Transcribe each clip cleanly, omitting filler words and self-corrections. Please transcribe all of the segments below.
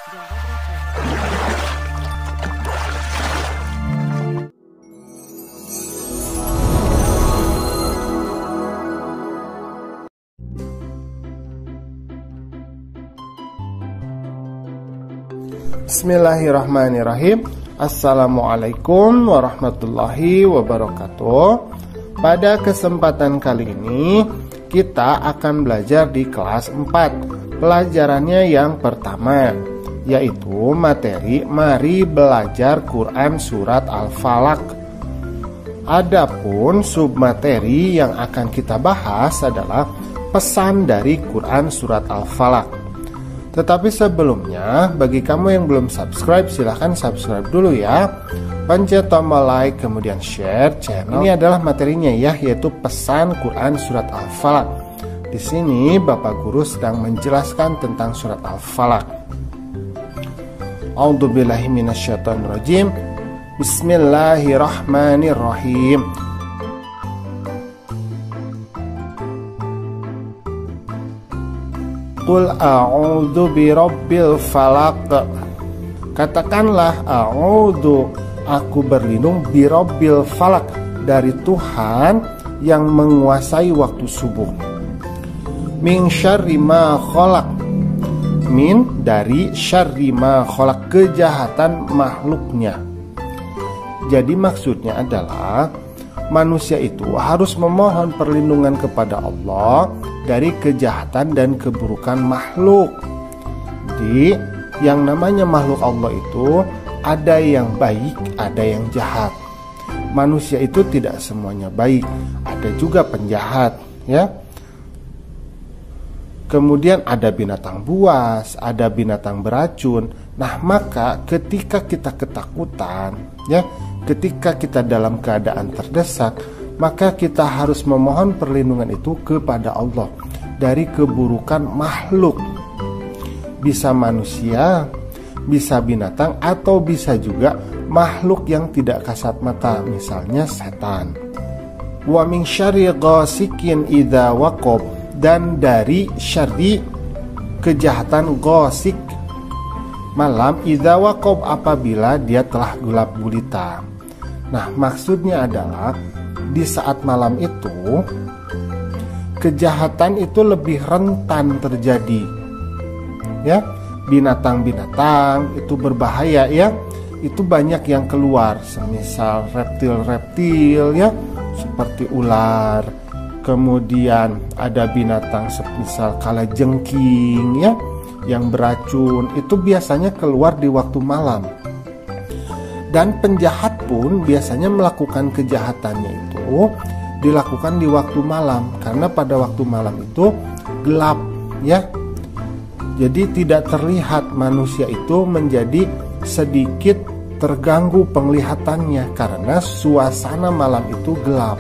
Bismillahirrahmanirrahim. Assalamualaikum warahmatullahi wabarakatuh. Pada kesempatan kali ini kita akan belajar di kelas 4. Pelajarannya yang pertama yaitu materi Mari Belajar Quran Surat Al-Falaq. Adapun submateri yang akan kita bahas adalah pesan dari Quran Surat Al-Falaq. Tetapi sebelumnya, bagi kamu yang belum subscribe, silahkan subscribe dulu ya. Pencet tombol like, kemudian share channel. Ini adalah materinya ya, yaitu pesan Quran Surat Al-Falaq. Di sini Bapak Guru sedang menjelaskan tentang Surat Al-Falaq. A'udzubillahi minasyaitonirrajim. Bismillahirrahmanirrahim. Qul a'udzu birabbil falaq. Katakanlah a'udzu, aku berlindung, birabbil falaq, dari Tuhan yang menguasai waktu subuh. Min syarri ma khalaq. Min dari syarri ma khalaq, kejahatan makhluknya. Jadi maksudnya adalah manusia itu harus memohon perlindungan kepada Allah dari kejahatan dan keburukan makhluk. Jadi yang namanya makhluk Allah itu ada yang baik, ada yang jahat. Manusia itu tidak semuanya baik, ada juga penjahat, ya. Kemudian ada binatang buas, ada binatang beracun. Nah, maka ketika kita ketakutan, ya, ketika kita dalam keadaan terdesak, maka kita harus memohon perlindungan itu kepada Allah dari keburukan makhluk. Bisa manusia, bisa binatang, atau bisa juga makhluk yang tidak kasat mata, misalnya setan. Wa min syarri ghasikin idza waqab, dan dari syarri kejahatan ghasik, malam, idza waqab, apabila dia telah gelap gulita. Nah, maksudnya adalah di saat malam itu kejahatan itu lebih rentan terjadi, ya. Binatang-binatang itu berbahaya, ya. Itu banyak yang keluar, semisal reptil-reptil, ya, seperti ular. Kemudian ada binatang semisal kalajengking, ya, yang beracun. Itu biasanya keluar di waktu malam. Dan penjahat pun biasanya melakukan kejahatannya itu dilakukan di waktu malam, karena pada waktu malam itu gelap, ya. Jadi tidak terlihat, manusia itu menjadi sedikit terganggu penglihatannya karena suasana malam itu gelap,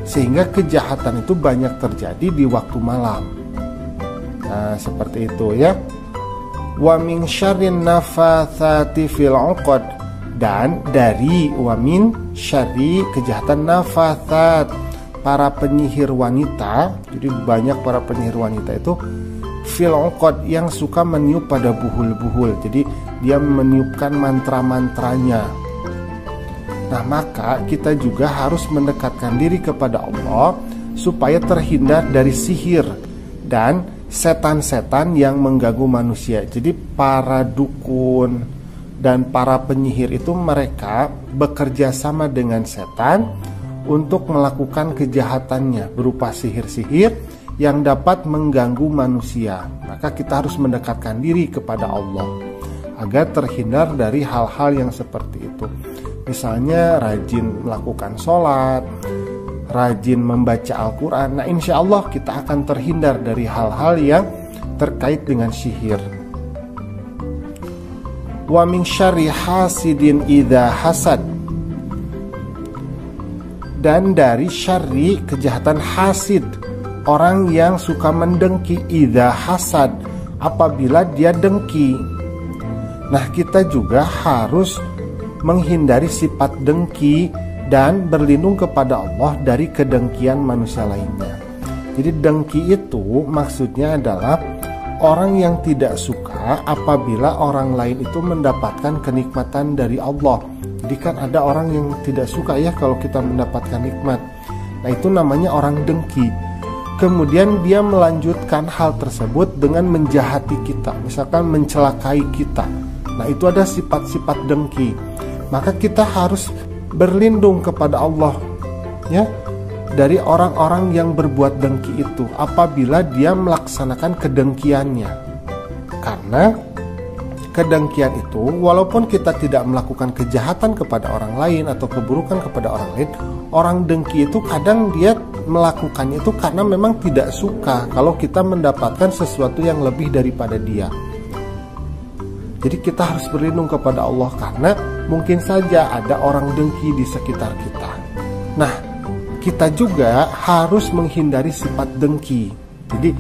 sehingga kejahatan itu banyak terjadi di waktu malam. Nah, seperti itu, ya. Wa min syarrin nafatsati fil 'uqad, dan dari wamin syari kejahatan nafatsat, para penyihir wanita. Jadi banyak para penyihir wanita itu fil 'uqad, yang suka meniup pada buhul-buhul. Jadi dia meniupkan mantra-mantranya. Nah, maka kita juga harus mendekatkan diri kepada Allah supaya terhindar dari sihir dan setan-setan yang mengganggu manusia. Jadi para dukun dan para penyihir itu mereka bekerja sama dengan setan untuk melakukan kejahatannya berupa sihir-sihir yang dapat mengganggu manusia. Maka kita harus mendekatkan diri kepada Allah agar terhindar dari hal-hal yang seperti itu. Misalnya rajin melakukan sholat, rajin membaca Al-Quran. Nah, insya Allah kita akan terhindar dari hal-hal yang terkait dengan sihir. Wa min syarri hasidin idza hasad, dan dari syarri kejahatan hasid, orang yang suka mendengki, idza hasad, apabila dia dengki. Nah, kita juga harus menghindari sifat dengki dan berlindung kepada Allah dari kedengkian manusia lainnya. Jadi dengki itu maksudnya adalah orang yang tidak suka apabila orang lain itu mendapatkan kenikmatan dari Allah. Jadi kan ada orang yang tidak suka ya kalau kita mendapatkan nikmat. Nah, itu namanya orang dengki. Kemudian dia melanjutkan hal tersebut dengan menjahati kita, misalkan mencelakai kita. Nah, itu ada sifat-sifat dengki. Maka kita harus berlindung kepada Allah ya dari orang-orang yang berbuat dengki itu apabila dia melaksanakan kedengkiannya. Karena kedengkian itu walaupun kita tidak melakukan kejahatan kepada orang lain atau keburukan kepada orang lain, orang dengki itu kadang dia melakukannya itu karena memang tidak suka kalau kita mendapatkan sesuatu yang lebih daripada dia. Jadi kita harus berlindung kepada Allah karena mungkin saja ada orang dengki di sekitar kita. Nah, kita juga harus menghindari sifat dengki. Jadi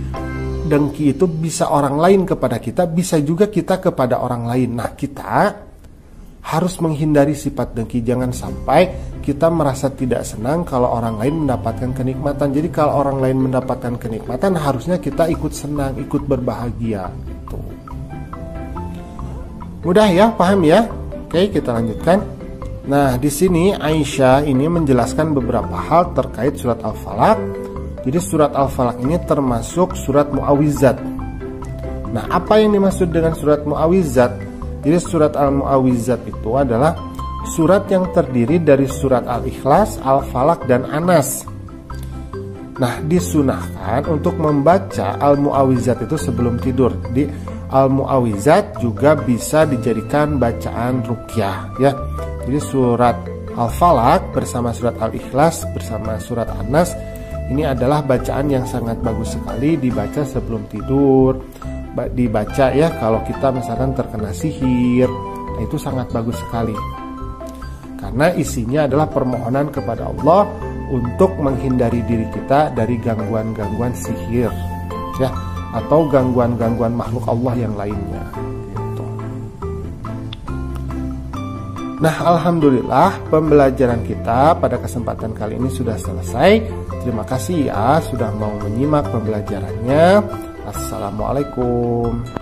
dengki itu bisa orang lain kepada kita, bisa juga kita kepada orang lain. Nah, kita harus menghindari sifat dengki. Jangan sampai kita merasa tidak senang kalau orang lain mendapatkan kenikmatan. Jadi kalau orang lain mendapatkan kenikmatan, harusnya kita ikut senang, ikut berbahagia. Tuh. Mudah ya, paham ya? Oke, kita lanjutkan. Nah, di sini Aisyah ini menjelaskan beberapa hal terkait surat Al-Falaq. Jadi surat Al-Falaq ini termasuk surat Mu'awwizat. Nah, apa yang dimaksud dengan surat Mu'awwizat? Jadi surat Al-Mu'awwizat itu adalah surat yang terdiri dari surat Al-Ikhlas, Al-Falaq, dan An-Nas. Nah, disunahkan untuk membaca Al-Mu'awwizat itu sebelum tidur. Jadi Al-Mu'awwizat juga bisa dijadikan bacaan ruqyah ya. Jadi surat Al-Falaq bersama surat Al-Ikhlas bersama surat An-Nas ini adalah bacaan yang sangat bagus sekali dibaca sebelum tidur. Dibaca ya kalau kita misalkan terkena sihir. Nah, itu sangat bagus sekali. Karena isinya adalah permohonan kepada Allah untuk menghindari diri kita dari gangguan-gangguan sihir ya, atau gangguan-gangguan makhluk Allah yang lainnya gitu. Nah, alhamdulillah pembelajaran kita pada kesempatan kali ini sudah selesai. Terima kasih ya sudah mau menyimak pembelajarannya. Assalamualaikum.